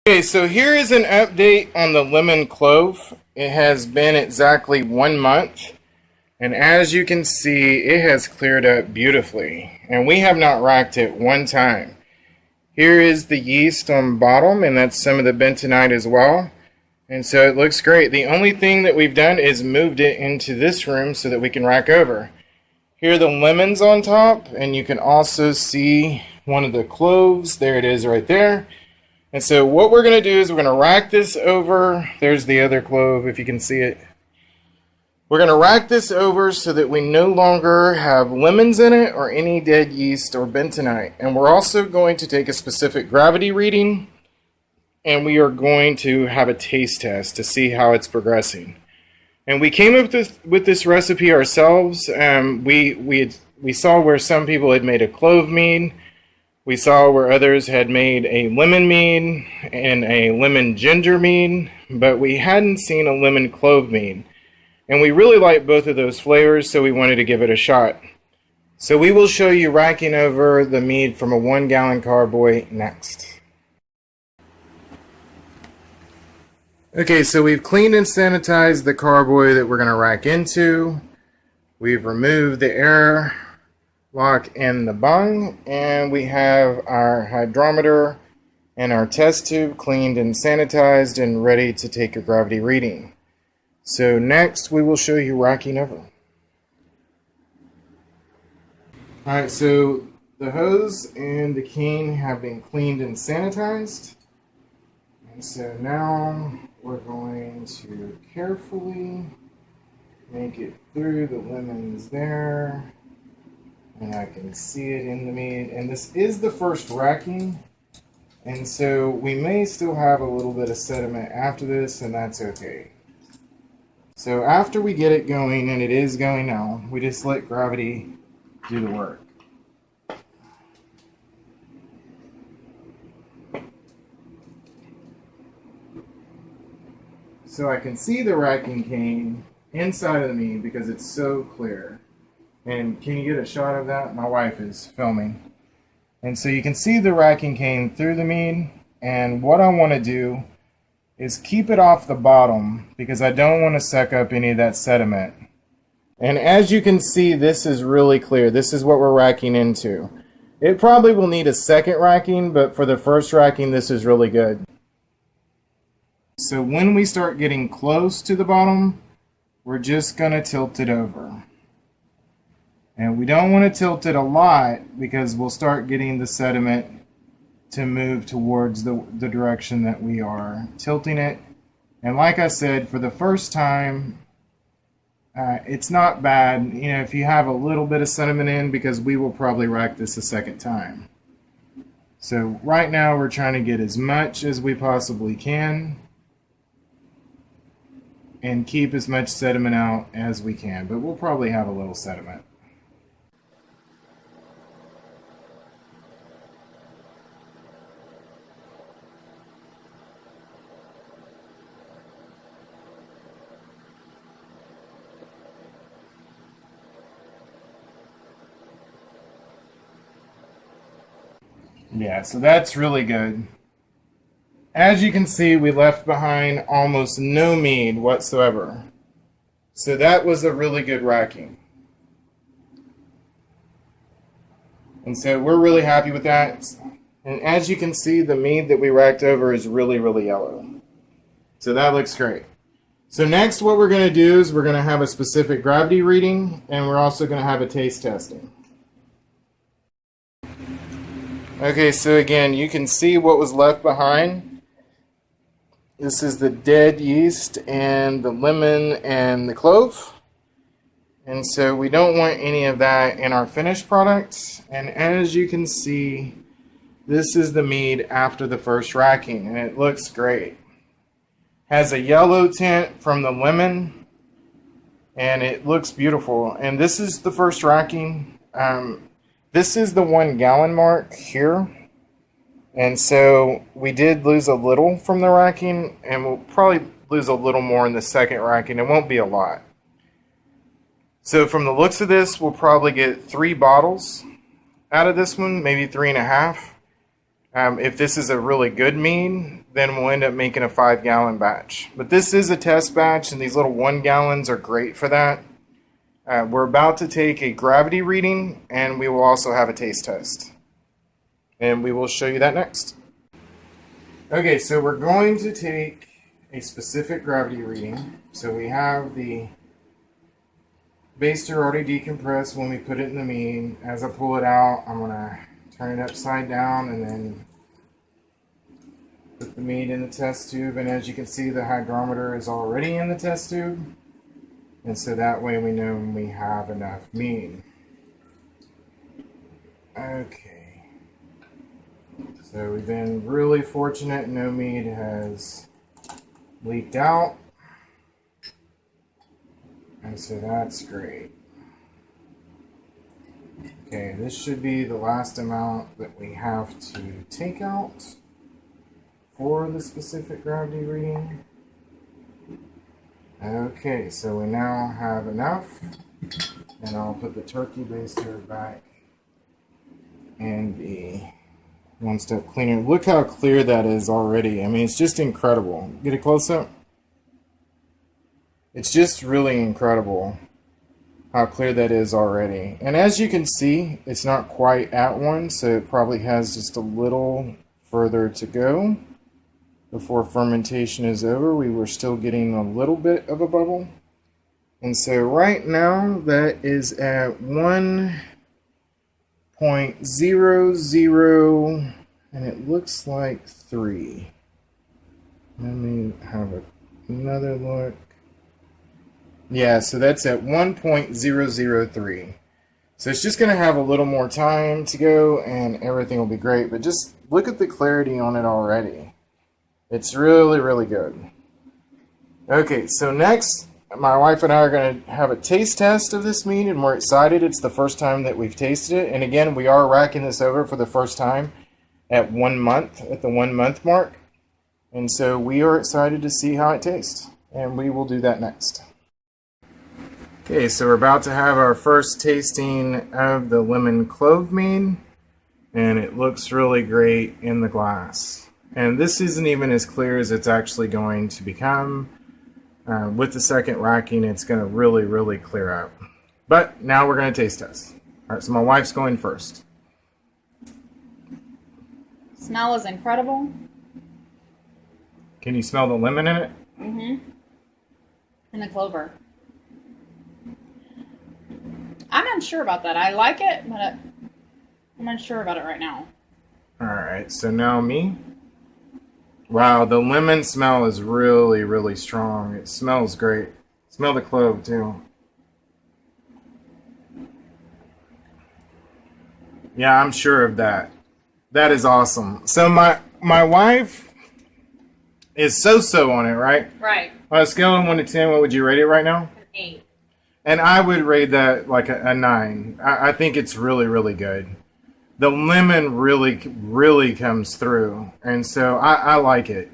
Okay, so here is an update on the lemon clove. It has been exactly 1 month, and as you can see, it has cleared up beautifully, and we have not racked it one time. Here is the yeast on bottom, and that's some of the bentonite as well, and so it looks great. The only thing that we've done is moved it into this room so that we can rack over. Here are the lemons on top, and you can also see one of the cloves. There it is right there. And so what we're going to do is we're going to rack this over. There's the other clove, if you can see it. We're going to rack this over so that we no longer have lemons in it or any dead yeast or bentonite. And we're also going to take a specific gravity reading, and we are going to have a taste test to see how it's progressing. And we came up with this recipe ourselves. We saw where some people had made a clove mead. We saw where others had made a lemon mead and a lemon ginger mead, but we hadn't seen a lemon clove mead. And we really liked both of those flavors, so we wanted to give it a shot. So we will show you racking over the mead from a 1-gallon carboy next. Okay, so we've cleaned and sanitized the carboy that we're going to rack into. We've removed the air lock in the bung, and we have our hydrometer and our test tube cleaned and sanitized and ready to take a gravity reading. So next we will show you racking over. Alright, so the hose and the cane have been cleaned and sanitized, and so now we're going to carefully make it through the lemons there. And I can see it in the mead. And this is the first racking, and so we may still have a little bit of sediment after this, and that's okay. So after we get it going, and it is going now, we just let gravity do the work. So I can see the racking cane inside of the mead because it's so clear. And can you get a shot of that? My wife is filming. And so you can see the racking cane through the mead. And what I want to do is keep it off the bottom because I don't want to suck up any of that sediment. And as you can see, this is really clear. This is what we're racking into. It probably will need a second racking, but for the first racking, this is really good. So when we start getting close to the bottom, we're just going to tilt it over. And we don't want to tilt it a lot because we'll start getting the sediment to move towards the direction that we are tilting it. And like I said, for the first time, it's not bad, you know, if you have a little bit of sediment in, because we will probably rack this a second time. So right now we're trying to get as much as we possibly can and keep as much sediment out as we can, but we'll probably have a little sediment. Yeah, so that's really good. As you can see, we left behind almost no mead whatsoever. So that was a really good racking. And so we're really happy with that. And as you can see, the mead that we racked over is really, really yellow. So that looks great. So next what we're going to do is we're going to have a specific gravity reading, and we're also going to have a taste testing. Okay, so again, you can see what was left behind. This is the dead yeast and the lemon and the clove. And so we don't want any of that in our finished product. And as you can see, this is the mead after the first racking, and it looks great. Has a yellow tint from the lemon, and it looks beautiful. And this is the first racking. This is the 1-gallon mark here, and so we did lose a little from the racking, and we'll probably lose a little more in the second racking. It won't be a lot. So from the looks of this, we'll probably get 3 bottles out of this one, maybe 3.5. If this is a really good mead, then we'll end up making a 5-gallon batch. But this is a test batch, and these little 1 gallons are great for that. We're about to take a gravity reading, and we will also have a taste test. And we will show you that next. Okay, so we're going to take a specific gravity reading. So we have the baster already decompressed when we put it in the mead. As I pull it out, I'm going to turn it upside down and then put the mead in the test tube. And as you can see, the hygrometer is already in the test tube. And so that way we know when we have enough mead. Okay. So we've been really fortunate. No mead has leaked out. And so that's great. Okay, this should be the last amount that we have to take out for the specific gravity reading. Okay, so we now have enough. And I'll put the turkey baster back in the one step cleaner. Look how clear that is already. I mean, it's just incredible. Get a close up. It's just really incredible how clear that is already. And as you can see, it's not quite at 1, so it probably has just a little further to go before fermentation is over. We were still getting a little bit of a bubble. And so right now that is at 1.00, and it looks like 3. Let me have another look. Yeah, so that's at 1.003. So it's just going to have a little more time to go and everything will be great. But just look at the clarity on it already. It's really, really good. Okay, so next, my wife and I are going to have a taste test of this mead, and we're excited. It's the first time that we've tasted it. And again, we are racking this over for the first time at 1 month, at the 1 month mark. And so we are excited to see how it tastes. And we will do that next. Okay, so we're about to have our first tasting of the lemon clove mead, and it looks really great in the glass. And this isn't even as clear as it's actually going to become. With the second racking, it's going to really, really clear up. But now we're going to taste test. All right, so my wife's going first. Smell is incredible. Can you smell the lemon in it? Mm-hmm. And the clover. I'm unsure about that. I like it, but I'm unsure about it right now. Alright, so now me. Wow, the lemon smell is really, really strong. It smells great. Smell the clove too. Yeah, I'm sure of that. That is awesome. So my wife is so-so on it, right? Right. On a scale of 1 to 10, what would you rate it right now? An 8. And I would rate that like a 9. I think it's really, really good. The lemon really, really comes through. And so I like it.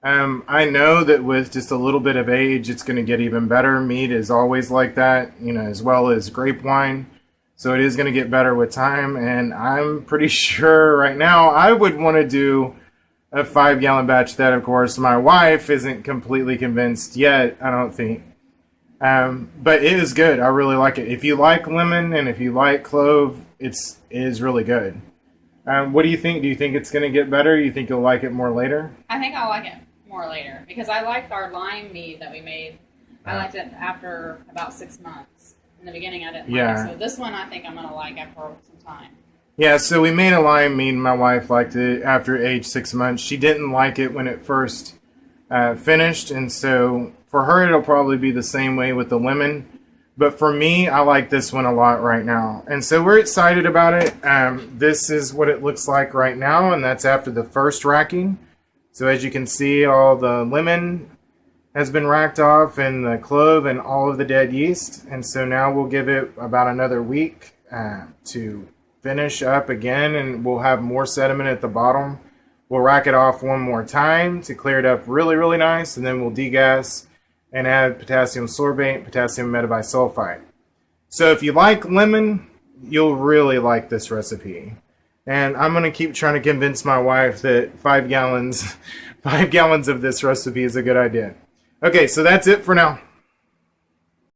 I know that with just a little bit of age, it's going to get even better. Mead is always like that, you know, as well as grape wine. So it is going to get better with time. And I'm pretty sure right now I would want to do a 5-gallon batch. That, of course, my wife isn't completely convinced yet, I don't think. But it is good. I really like it. If you like lemon and if you like clove, it is really good. What do you think? Do you think it's going to get better? You think you'll like it more later? I think I'll like it more later because I liked our lime mead that we made. I liked it after about 6 months. In the beginning, I didn't like it. So this one I think I'm going to like after some time. Yeah, so we made a lime mead. My wife liked it after age 6 months. She didn't like it when it first finished, and so for her it'll probably be the same way with the lemon. But for me, I like this one a lot right now. And so we're excited about it. This is what it looks like right now, and that's after the first racking. So as you can see, all the lemon has been racked off and the clove and all of the dead yeast. And so now we'll give it about another week to finish up again, and we'll have more sediment at the bottom. We'll rack it off one more time to clear it up really, really nice, and then we'll degas and add potassium sorbate, potassium metabisulfite. So if you like lemon, you'll really like this recipe. And I'm going to keep trying to convince my wife that 5 gallons 5 gallons of this recipe is a good idea. Okay, so that's it for now.